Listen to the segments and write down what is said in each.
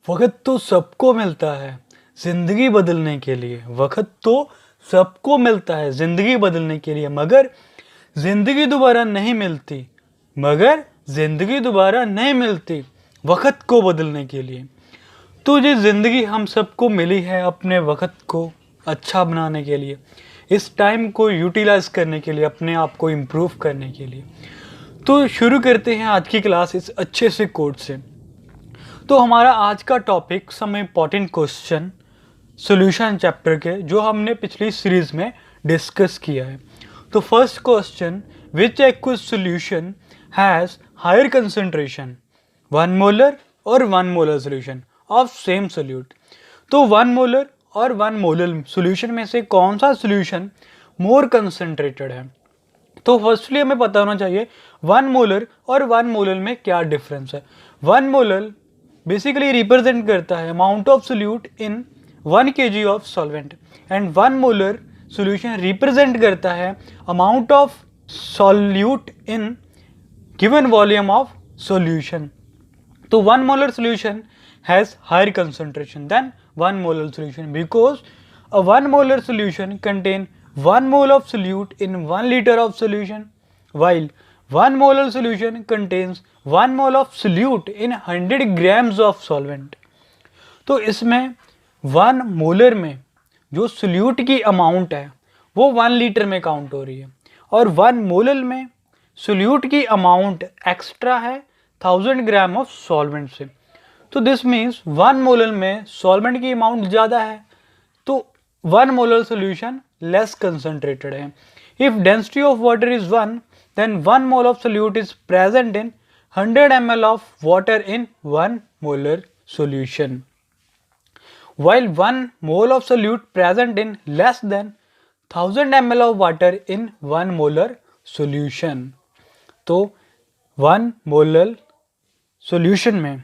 वक्त तो सबको मिलता है जिंदगी बदलने के लिए। वक्त तो सबको मिलता है जिंदगी बदलने के लिए, मगर जिंदगी दोबारा नहीं मिलती। मगर जिंदगी दोबारा नहीं मिलती वक्त को बदलने के लिए। तो ये जिंदगी हम सबको मिली है अपने वक्त को अच्छा बनाने के लिए, इस टाइम को यूटिलाइज करने के लिए, अपने आप को इम्प्रूव करने के लिए। तो शुरू करते हैं आज की क्लास इस अच्छे से कोट से। तो हमारा आज का topic some important question solution chapter के, जो हमने पिछली सीरीज में डिस्कस किया है। तो first question, which aqueous solution has higher concentration, 1 molar और 1 molar solution of same solute. तो 1 मोलर और 1 मोलर सॉल्यूशन में से कौन सा सॉल्यूशन मोर कंसंट्रेटेड है? तो फर्स्टली हमें पता होना चाहिए 1 मोलर और 1 मोलर में क्या डिफरेंस है। 1 मोलर बेसिकली रिप्रेजेंट करता है amount of solute in 1 kg of solvent, and 1 molar solution represent करता है amount of solute in given volume of solution. तो 1 molar solution has higher concentration than 1 molar solution because a 1 molar solution contain 1 mole of solute in 1 liter of solution, while 1 molar solution contains 1 mole of solute in 100 grams of solvent। तो इसमें 1 molar में जो solute की amount है वो 1 litre में count हो रही है, और 1 मोलर में सोल्यूट की अमाउंट एक्स्ट्रा है 1000 ग्राम ऑफ सॉल्वेंट से। तो दिस मीन्स 1 मोलर में सॉल्वेंट की अमाउंट ज़्यादा है, तो 1 मोलर सोल्यूशन लेस कंसंट्रेटेड है। If density of water is 1, then 1 mole of solute is present in 100 ml of water in 1 molar solution, while 1 mole of solute present in less than 1000 ml of water in 1 molar solution। तो 1 molar solution में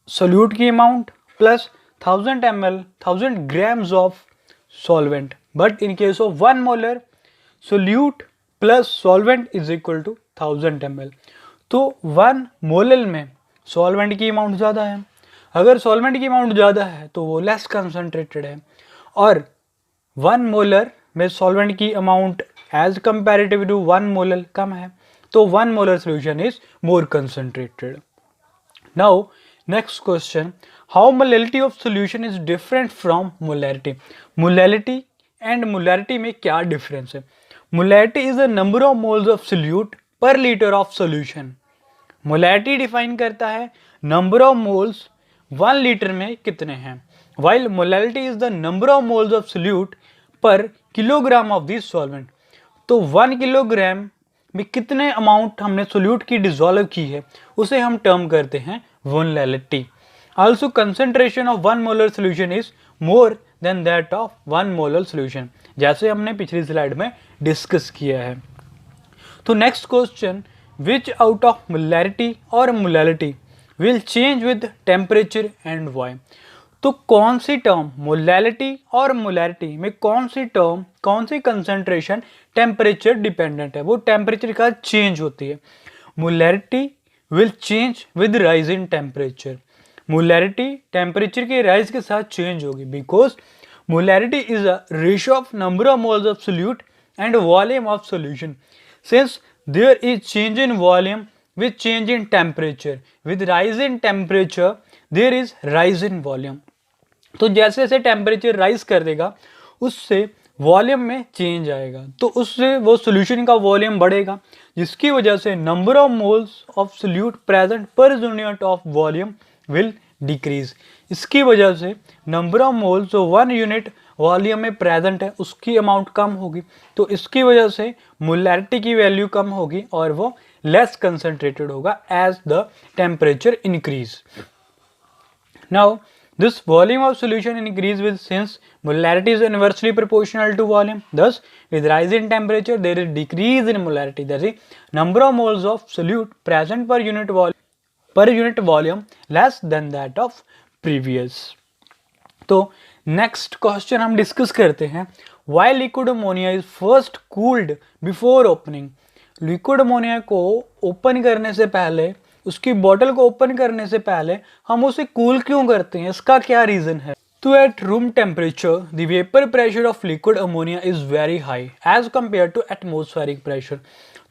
solute की amount plus 1000 ml 1000 grams of solvent, but in case of 1 molar solute plus solvent is equal to 1000 ml। तो 1 molar में solvent की amount ज़्यादा है, अगर solvent की अमाउंट ज़्यादा है तो वो लेस कंसनट्रेटेड है, और 1 मोलर में सॉल्वेंट की amount as comparative to 1 molar कम है, तो 1 molar solution is more concentrated. Now next question, how molality of solution is different from molarity. Molality and molarity में क्या डिफरेंस है? Molarity is the number of moles of solute per litre of solution. Molarity define करता है number of moles 1 litre में कितने हैं, while molality is the number of moles of solute पर kilogram of this solvent. तो 1 kilogram में कितने amount हमने सोल्यूट की डिजोल्व की है उसे हम टर्म करते हैं molality. Also concentration of 1 molar solution is more than that of 1 molar solution, जैसे हमने पिछली स्लाइड में डिस्कस किया है। तो next question, which out of molarity और molality will change with temperature and why. तो कौन सी टर्म मोलैलिटी और मोलैरिटी में कौन सी टर्म, कौन सी कंसंट्रेशन टेम्परेचर डिपेंडेंट है, वो टेम्परेचर का चेंज होती है। Molarity will change with rise in temperature. Molarity temperature के राइज के साथ चेंज होगी, because molarity is a ratio of number of moles of solute and volume of solution. Since there is change in volume with change in temperature, with rise in temperature there is rise in volume। तो जैसे जैसे temperature rise कर देगा उससे volume में change आएगा, तो उससे वो सोल्यूशन का वॉल्यूम बढ़ेगा, जिसकी वजह से number of moles of solute present per unit of volume will decrease. इसकी वजह से नंबर ऑफ मोल्स जो 1 यूनिट वॉल्यूम में प्रेजेंट है उसकी अमाउंट कम होगी, तो इसकी वजह से मोलैरिटी की वैल्यू कम होगी और वो लेस कंसंट्रेटेड होगा as the temperature increase. Now this volume of solution increase with, since molarity is inversely proportional to volume, thus with rise in temperature there is decrease in molarity, that is number of moles of solute present per unit volume less than that of previous। तो next question हम discuss करते हैं, why liquid ammonia is first cooled before opening। Liquid ammonia को open करने से पहले उसकी bottle को ओपन करने से पहले हम उसे कूल क्यों करते हैं, इसका क्या रीज़न है? तो at room temperature the vapour pressure of liquid ammonia is very high as compare to atmospheric pressure.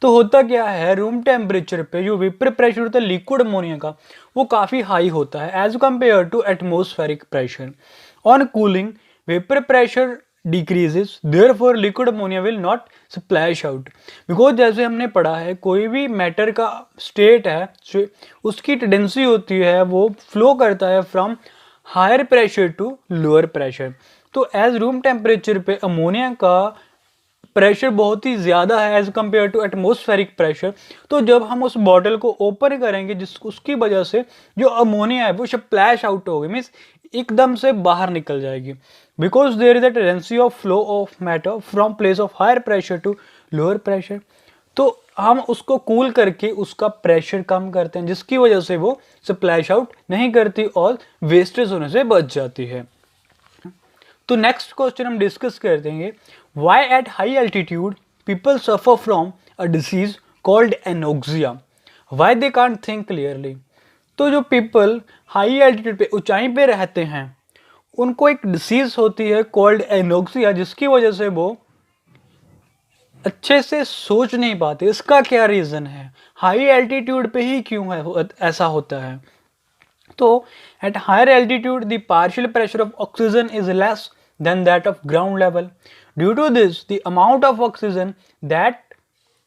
तो होता क्या है, रूम टेम्परेचर पे जो वेपर प्रेशर होता है लिक्विड अमोनिया का वो काफ़ी हाई होता है as compare to atmospheric pressure. On cooling vapour pressure decreases, therefore liquid ammonia will not splash out, because जैसे हमने पढ़ा है कोई भी मैटर का स्टेट है उसकी टेंडेंसी होती है वो फ्लो करता है from higher pressure to lower pressure. तो एज रूम टेम्परेचर पे अमोनिया का प्रेशर बहुत ही ज़्यादा है as compare to atmospheric pressure. तो जब हम उस बॉटल को ओपन करेंगे जिस उसकी वजह से जो अमोनिया है वो स्प्लैश आउट होगी, मीन्स एकदम से बाहर निकल जाएगी, because there is a tendency of flow of matter from place of higher pressure to lower pressure. तो हम उसको कूल करके उसका प्रेशर कम करते हैं जिसकी वजह से वो स्प्लैश आउट नहीं करती और वेस्टेज होने से बच जाती है। तो नेक्स्ट क्वेश्चन हम डिस्कस कर देंगे, why at high altitude people suffer from a disease called anoxia, why they can't think clearly. तो जो पीपल हाई एल्टीट्यूड पे ऊंचाई पे रहते हैं उनको एक डिसीज होती है कॉल्ड एनोक्सिया जिसकी वजह से वो अच्छे से सोच नहीं पाते। इसका क्या रीज़न है, हाई एल्टीट्यूड पे ही क्यों है ऐसा होता है? तो at higher altitude the partial pressure of oxygen is less than that of ground level. Due to this the amount of oxygen that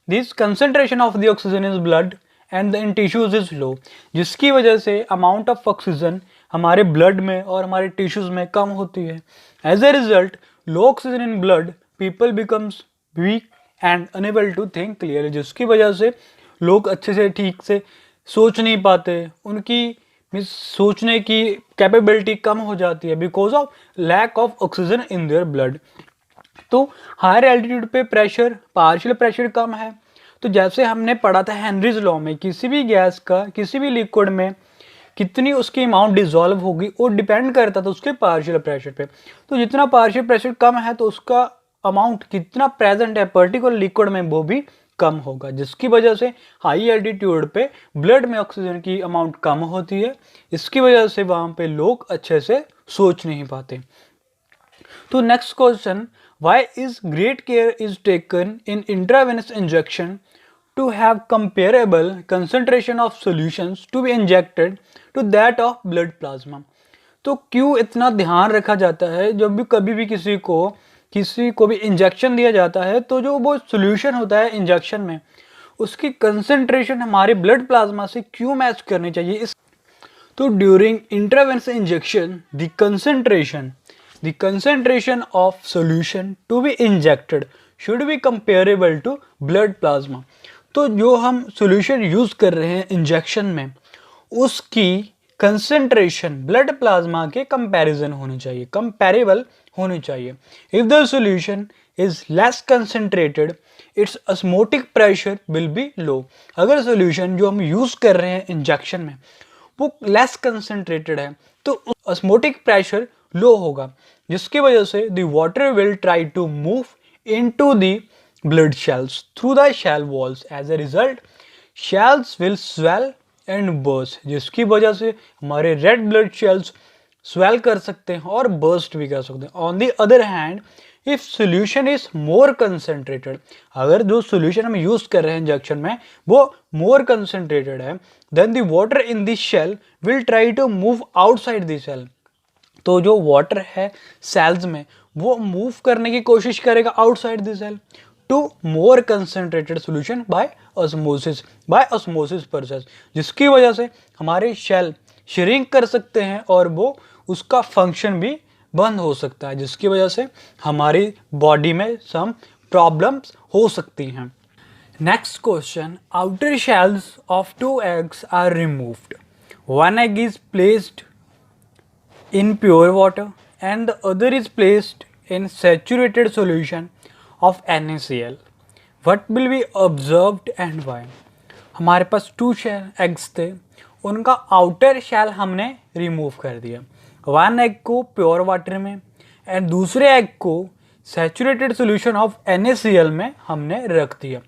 this concentration of the oxygen is blood and in tissues is low, जिसकी वजह से amount of oxygen हमारे blood में और हमारे tissues में कम होती है। As a result low oxygen in blood people becomes weak and unable to think clearly, जिसकी वजह से लोग अच्छे से ठीक से सोच नहीं पाते, उनकी सोचने की कैपेबिलिटी कम हो जाती है because of lack of oxygen in their blood. तो हायर एल्टीट्यूड पे प्रेशर पार्शियल प्रेशर कम है। तो जैसे हमने पढ़ा था हेनरीज लॉ में किसी भी गैस का किसी भी लिक्विड में कितनी उसकी अमाउंट डिजॉल्व होगी वो डिपेंड करता था उसके पार्शियल प्रेशर पे। तो जितना पार्शियल प्रेशर कम है तो उसका अमाउंट कितना प्रेजेंट है पर्टिकुलर लिक्विड में वो भी कम होगा, जिसकी वजह से हाई एल्टीट्यूड पे ब्लड में ऑक्सीजन की अमाउंट कम होती है। इसकी वजह से वहाँ पे लोग अच्छे से सोच नहीं पाते। तो next question, why is great care is taken in intravenous injection to have comparable concentration of solutions to be injected to that of blood plasma. तो क्यों इतना ध्यान रखा जाता है जब भी कभी भी किसी को भी इंजेक्शन दिया जाता है तो जो वो सॉल्यूशन होता है इंजेक्शन में उसकी कंसंट्रेशन हमारे ब्लड प्लाज्मा से क्यों मैच करनी चाहिए? तो during intravenous injection the concentration of solution to be injected should be comparable to blood plasma. तो जो हम सॉल्यूशन यूज कर रहे हैं इंजेक्शन में उसकी कंसंट्रेशन ब्लड प्लाज्मा के कंपैरिजन होनी चाहिए, कंपैरेबल होनी चाहिए। If the solution is less concentrated its osmotic pressure will be low. अगर सॉल्यूशन जो हम यूज कर रहे हैं इंजेक्शन में वो लेस कंसंट्रेटेड है तो ऑस्मोटिक प्रेशर लो होगा, जिसकी वजह से the water will try to move into the blood cells through the cell walls. As a result cells will swell and burst, जिसकी वजह से हमारे रेड ब्लड शेल्स स्वेल कर सकते हैं और बर्स्ट भी कर सकते हैं। On the other hand if solution is more concentrated, अगर जो सोल्यूशन हम यूज कर रहे हैं इंजेक्शन में वो मोर कंसंट्रेटेड है then the water in the cell will try to move outside the cell. तो जो वाटर है सेल्स में वो मूव करने की कोशिश करेगा outside the cell to more concentrated solution by osmosis process, जिसकी वजह से हमारे शेल श्रिंक कर सकते हैं और वो उसका फंक्शन भी बंद हो सकता है, जिसकी वजह से हमारी बॉडी में सम प्रॉब्लम्स हो सकती हैं। Next question, outer shells of 2 eggs are removed, 1 egg is placed in pure water and the other is placed in saturated solution of NaCl. What will be observed and why? हमारे पास 2 eggs थे, उनका outer shell हमने remove कर दिया, 1 egg को pure water में and दूसरे egg को सैचुरेटेड सोल्यूशन ऑफ NaCl में हमने रख दिया।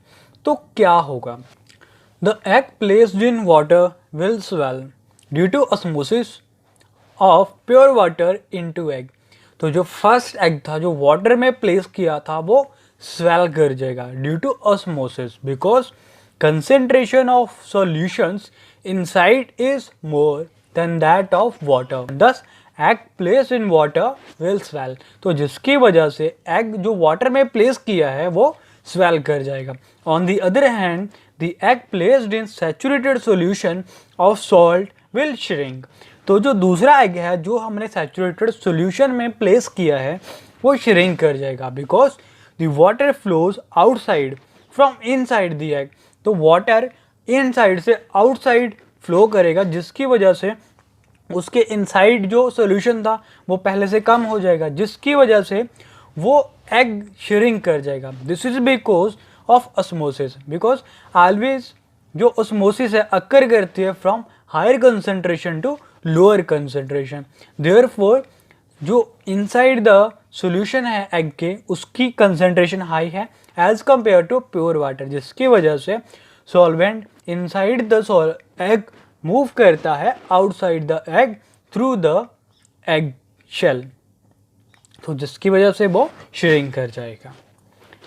तो क्या होगा? The egg placed in water will swell due to osmosis of pure water into egg. तो जो फर्स्ट एग था जो वाटर में प्लेस किया था वो स्वेल कर जाएगा due to osmosis because concentration of solutions inside is more than that of water. Thus, egg placed in water will swell. तो जिसकी वजह से एग जो वाटर में प्लेस किया है वो स्वेल कर जाएगा. On the other hand, the egg placed in saturated solution of salt will shrink. तो जो दूसरा एग है जो हमने सैचुरेटेड सॉल्यूशन में प्लेस किया है वो श्रिंक कर जाएगा because the water flows outside from inside the egg. तो वाटर इनसाइड से आउटसाइड फ्लो करेगा जिसकी वजह से उसके इनसाइड जो सॉल्यूशन था वो पहले से कम हो जाएगा जिसकी वजह से वो एग श्रिंक कर जाएगा. This is because of osmosis because always जो ऑस्मोसिस है अकर करती है from higher concentration to lower concentration. Therefore जो इनसाइड द सॉल्यूशन है एग के उसकी कंसंट्रेशन हाई है as compare to pure water जिसकी वजह से solvent inside the egg move करता है outside the egg through the egg shell. तो जिसकी वजह से वो श्रिंक कर जाएगा.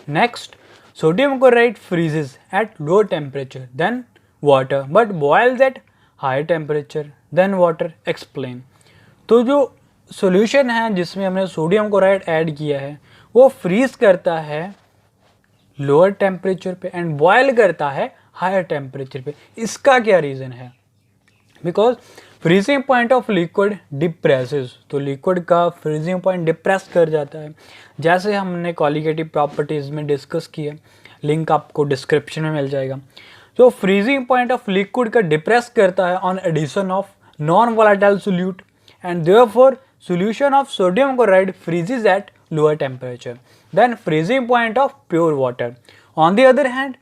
Next, sodium chloride freezes at low temperature then water but boils at high temperature then water. Explain. तो जो सॉल्यूशन है जिसमें हमने सोडियम क्लोराइड ऐड किया है वो फ्रीज करता है लोअर टेम्परेचर पे एंड बॉयल करता है हायर टेम्परेचर पे. इसका क्या रीज़न है? Because freezing point of liquid depresses. तो लिक्विड का फ्रीजिंग पॉइंट डिप्रेस कर जाता है जैसे हमने कॉलिगेटिव प्रॉपर्टीज़ में डिस्कस किया. लिंक आपको डिस्क्रिप्शन में मिल जाएगा. तो फ्रीजिंग पॉइंट ऑफ लिक्विड का डिप्रेस करता है on addition of non volatile solute and therefore solution of sodium chloride freezes at lower temperature than freezing point of pure water. On the other hand,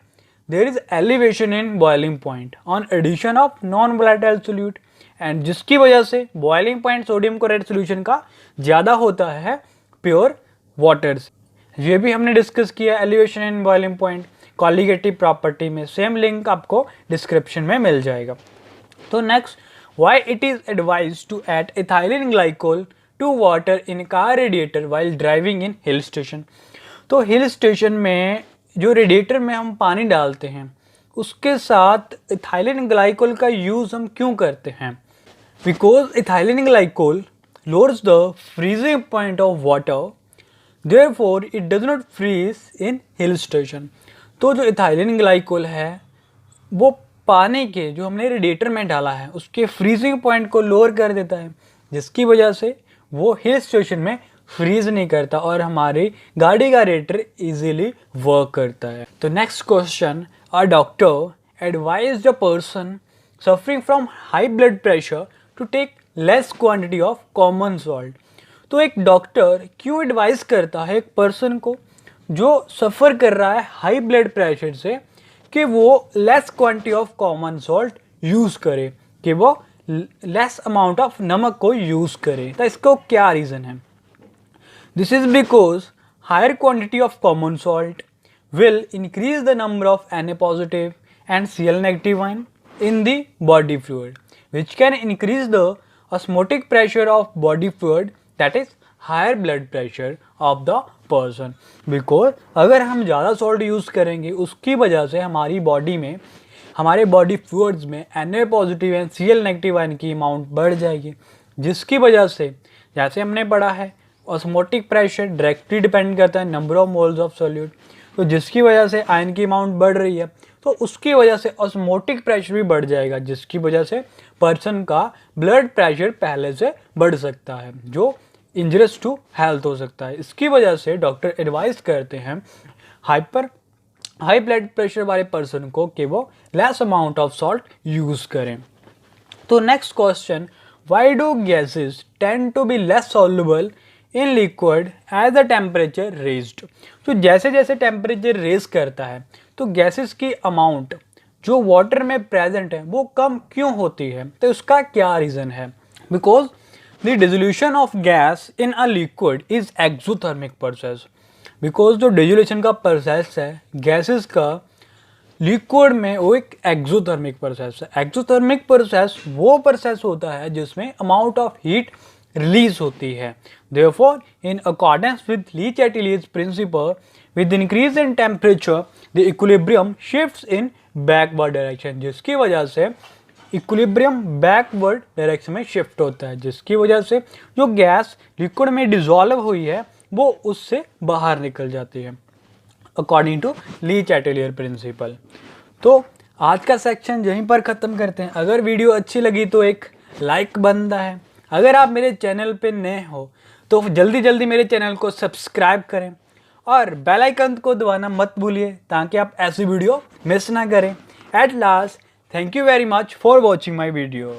there is elevation in boiling point on addition of non-volatile solute and जिसकी वजह से boiling point sodium chloride solution का ज़्यादा होता है pure water से. ये भी हमने डिस्कस किया elevation in boiling point colligative property में. सेम लिंक आपको डिस्क्रिप्शन में मिल जाएगा. तो next, why it is advised to add ethylene glycol to water in car radiator while driving in hill station. तो हिल स्टेशन में जो रेडिएटर में हम पानी डालते हैं उसके साथ इथाइलिन ग्लाइकोल का यूज़ हम क्यों करते हैं? Because ethylene glycol lowers the freezing point of water, therefore it does not freeze in hill station. तो जो इथाइलिन ग्लाइकोल है वो पानी के जो हमने रेडिएटर में डाला है उसके फ्रीजिंग पॉइंट को लोअर कर देता है जिसकी वजह से वो हिल स्टेशन में फ्रीज नहीं करता और हमारी गाड़ी का रेडिएटर इजीली वर्क करता है. तो next question, a doctor advise the person suffering from high blood pressure to take less quantity of common salt. तो एक डॉक्टर क्यों एडवाइस करता है एक पर्सन को जो सफ़र कर रहा है हाई ब्लड प्रेशर से कि वो less quantity of common salt use करे, कि वो लेस अमाउंट ऑफ नमक को यूज़ करे? तो इसको क्या रीज़न है? This is because higher quantity of common salt will increase the number of Na positive and Cl negative ion in the body fluid which can increase the osmotic pressure of body fluid, that is higher blood pressure of the person. because अगर हम ज़्यादा salt use करेंगे उसकी वजह से हमारी body में हमारे बॉडी फ्लूइड्स में Na positive and Cl negative ion की अमाउंट बढ़ जाएगी जिसकी वजह से जैसे हमने पढ़ा है ऑस्मोटिक प्रेशर डायरेक्टली डिपेंड करता है number of moles of solute. तो जिसकी वजह से आयन की अमाउंट बढ़ रही है तो उसकी वजह से ऑस्मोटिक प्रेशर भी बढ़ जाएगा जिसकी वजह से पर्सन का ब्लड प्रेशर पहले से बढ़ सकता है जो इंजरियस टू हेल्थ हो सकता है. इसकी वजह से डॉक्टर एडवाइस करते हैं हाई ब्लड प्रेशर वाले पर्सन को कि वो less amount of salt use करें. तो next question, why do gases tend to be less soluble in liquid as the temperature raised. तो जैसे जैसे टेम्परेचर रेज करता है तो गैसेस की अमाउंट जो वाटर में प्रेजेंट है वो कम क्यों होती है? तो उसका क्या रीज़न है? Because the dissolution of gas in a liquid is exothermic process. Because जो डिसोल्यूशन का प्रोसेस है गैसेस का लिक्विड में वो एक एक्सोथर्मिक प्रोसेस है। एक्सोथर्मिक प्रोसेस वो प्रोसेस होता है जिसमें अमाउंट ऑफ हीट रिलीज होती है। Therefore in accordance with Le Chatelier's principle, with increase in temperature the equilibrium shifts in backward direction, जिसकी वजह से इक्विलिब्रियम बैकवर्ड डायरेक्शन में शिफ्ट होता है, जिसकी वजह से जो गैस लिक्विड में डिसॉल्व हुई है वो उससे बाहर निकल जाती है अकॉर्डिंग टू ली चैटेलियर प्रिंसिपल। तो आज का सेक्शन यहीं पर ख़त्म करते हैं। अगर वीडियो अच्छी लगी तो एक लाइक बनता है। अगर आप मेरे चैनल पे नए हो तो जल्दी जल्दी मेरे चैनल को सब्सक्राइब करें और बेल आइकन को दबाना मत भूलिए ताकि आप ऐसी वीडियो मिस ना करें। At last, thank you very much for watching my video.